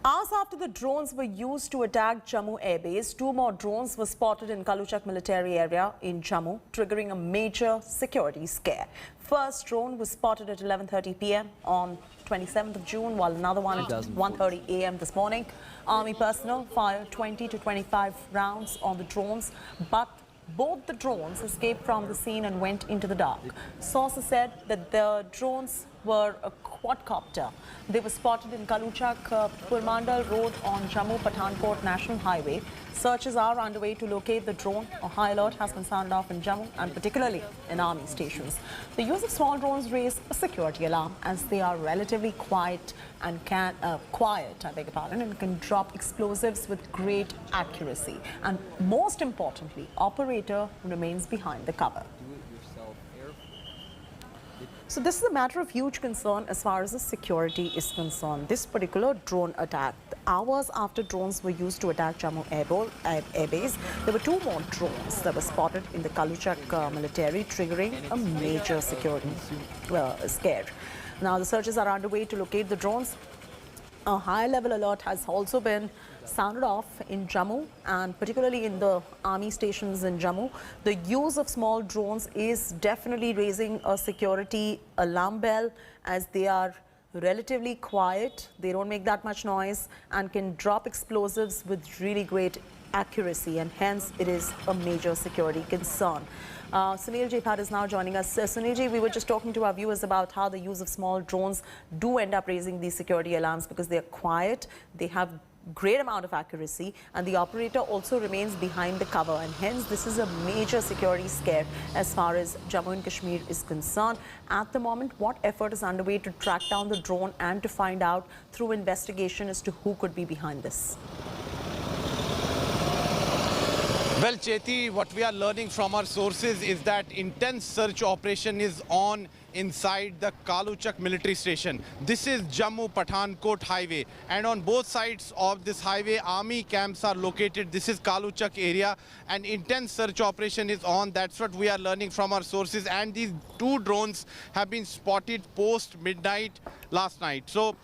Hours after the drones were used to attack Jammu airbase, two more drones were spotted in Kaluchak military area in Jammu, triggering a major security scare. First drone was spotted at 11:30 p.m. on 27th of June, while another one at 1:30 a.m. this morning. Army personnel fired 20 to 25 rounds on the drones, but both the drones escaped from the scene and went into the dark. Sources said that the drones were a quadcopter. They were spotted in Kaluchak, Purmandal Road on Jammu Pathankot National Highway. Searches are underway to locate the drone. A high alert has been sounded off in Jammu and particularly in army stations. The use of small drones raise a security alarm as they are relatively quiet and can drop explosives with great accuracy. And most importantly, operator remains behind the cover. So this is a matter of huge concern as far as the security is concerned. This particular drone attack, hours after drones were used to attack Jammu airbase, there were two more drones that were spotted in the Kaluchak military, triggering a major security scare. Now the searches are underway to locate the drones. A high-level alert has also been sounded off in Jammu and particularly in the army stations in Jammu. The use of small drones is definitely raising a security alarm bell as they are relatively quiet. They don't make that much noise and can drop explosives with really great accuracy, and hence it is a major security concern. Sunil Jephat is now joining us. Sunil ji, we were just talking to our viewers about how the use of small drones do end up raising these security alarms because they're quiet, they have great amount of accuracy, and the operator also remains behind the cover, and hence this is a major security scare as far as Jammu and Kashmir is concerned. At the moment, what effort is underway to track down the drone and to find out through investigation as to who could be behind this? Well, Cheti, what we are learning from our sources is that intense search operation is on inside the Kaluchak military station. This is Jammu Pathankot highway, and on both sides of this highway army camps are located. This is Kaluchak area, and intense search operation is on. That's what we are learning from our sources, and these two drones have been spotted post midnight last night. So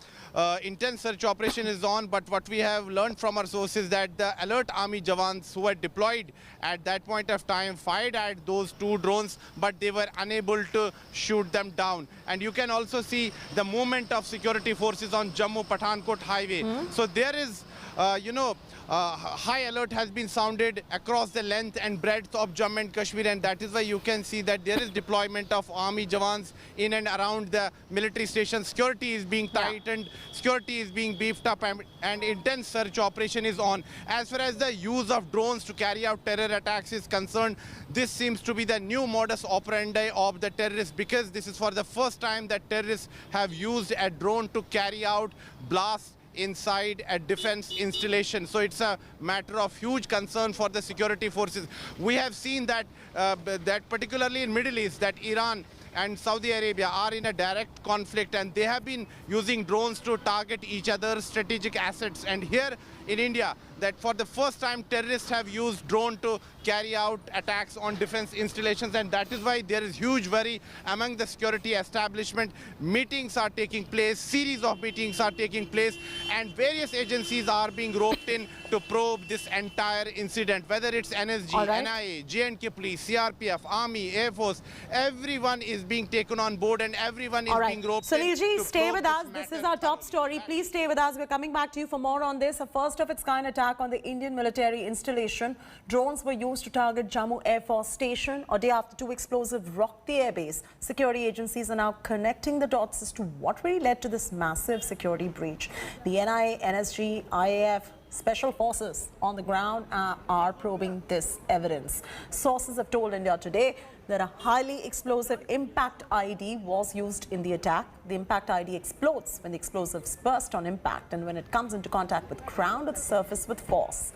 intense search operation is on, but what we have learned from our sources that the alert army jawans who were deployed at that point of time fired at those two drones, but they were unable to shoot them down. And you can also see the movement of security forces on Jammu Pathankot highway. So there is high alert has been sounded across the length and breadth of Jammu and Kashmir, and that is why you can see that there is deployment of army jawans in and around the military station. Security is being tightened, security is being beefed up, and intense search operation is on. As far as the use of drones to carry out terror attacks is concerned, this seems to be the new modus operandi of the terrorists, because this is for the first time that terrorists have used a drone to carry out blasts inside a defense installation. So it's a matter of huge concern for the security forces. We have seen that that particularly in Middle East, that Iran and Saudi Arabia are in a direct conflict, and they have been using drones to target each other's strategic assets. And here in India, that for the first time terrorists have used drone to carry out attacks on defense installations, and that is why there is huge worry among the security establishment. Meetings are taking place, series of meetings are taking place, and various agencies are being roped in to probe this entire incident, whether it's NSG, NIA, J&K Police, CRPF, Army, Air Force. Everyone is being taken on board and everyone is being roped in. Sunil ji, stay with us. This is our top story. Please stay with us. We're coming back to you for more on this. A first of its kind attack on the Indian military installation. Drones were used to target Jammu Air Force Station. A day after two explosives rocked the airbase, security agencies are now connecting the dots as to what really led to this massive security breach. The NIA, NSG, IAF, Special Forces on the ground are probing this evidence. Sources have told India Today that a highly explosive impact IED was used in the attack. The impact IED explodes when the explosives burst on impact and when it comes into contact with ground or the surface with force.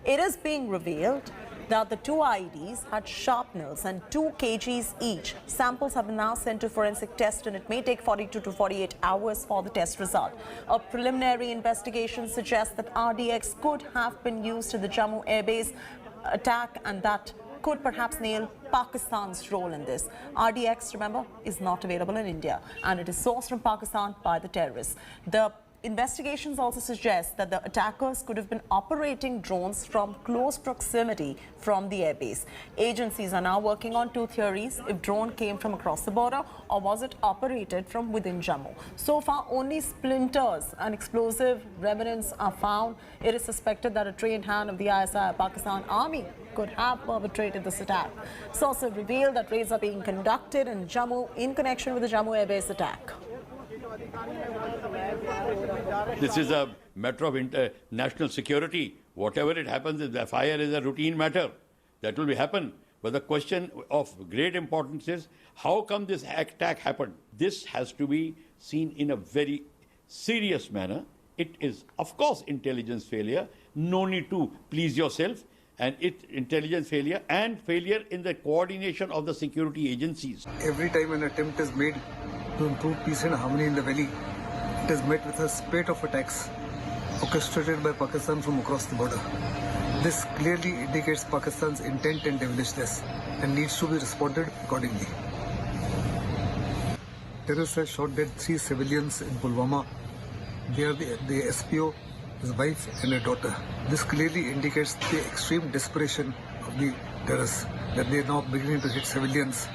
It is being revealed that the two IEDs had sharpnels and 2 kgs each. Samples have been now sent to forensic test, and it may take 42 to 48 hours for the test result. A preliminary investigation suggests that RDX could have been used in the Jammu airbase attack, and that could perhaps nail Pakistan's role in this. RDX, remember, is not available in India, and it is sourced from Pakistan by the terrorists. The Investigations also suggest that the attackers could have been operating drones from close proximity from the airbase. Agencies are now working on two theories: if drone came from across the border or was it operated from within Jammu. So far, only splinters and explosive remnants are found. It is suspected that a trained hand of the ISI Pakistan Army could have perpetrated this attack. Sources revealed that raids are being conducted in Jammu in connection with the Jammu airbase attack. This is a matter of national security. Whatever it happens, the fire is a routine matter. That will happen. But the question of great importance is, how come this attack happened? This has to be seen in a very serious manner. It is, of course, intelligence failure. No need to please yourself. And intelligence failure and failure in the coordination of the security agencies. Every time an attempt is made to improve peace and harmony in the valley, it is met with a spate of attacks orchestrated by Pakistan from across the border. This clearly indicates Pakistan's intent and devilishness and needs to be responded accordingly. Terrorists have shot dead 3 civilians in Pulwama. They are the SPO, his wife and a daughter. This clearly indicates the extreme desperation of the terrorists, that they are now beginning to hit civilians